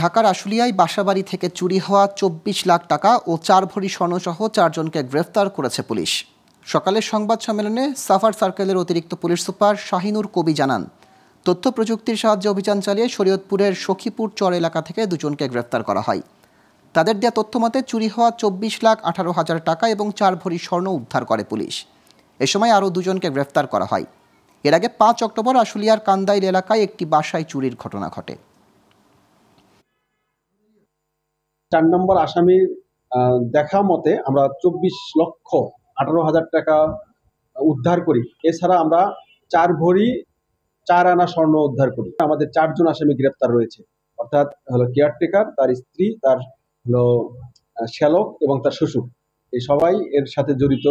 ঢাকার আশুলিয়ায় বাসাবাড়ি থেকে চুরি হওয়া ২৪ লাখ টাকা ও ৪ ভরি স্বর্ণসহ ৪ জনকে গ্রেফতার করেছে পুলিশ। সকালের সংবাদ সম্মেলনে সাভার সার্কেলের অতিরিক্ত পুলিশ সুপার শাহিনুর কবি জানান, তথ্য প্রযুক্তির সাহায্যে অভিযান চালিয়ে শরীয়তপুরের সখীপুর চর এলাকা থেকে দুজনকে গ্রেফতার করা হয়। তাদের দেয়া তথ্যমতে চুরি হওয়া ২৪,১৮,০০০ টাকা এবং ৪ ভরি স্বর্ণ উদ্ধার করে পুলিশ। এ সময় আরও দুজনকে গ্রেফতার করা হয়। এর আগে ৫ অক্টোবর আশুলিয়ার কান্দাইল এলাকায় একটি বাসায় চুরির ঘটনা ঘটে। ৪ নম্বর আসামির দেখা মতে আমরা ২৪,১৮,০০০ টাকা উদ্ধার করি। এছাড়া আমরা ৪ ভরি ৪ আনা স্বর্ণ উদ্ধার করি। আমাদের ৪ জন আসামি গ্রেপ্তার রয়েছে, অর্থাৎ হলো কেয়ারটেকার, তার স্ত্রী, তার হলো শ্যালক এবং তার শ্বশুর। এই সবাই এর সাথে জড়িত।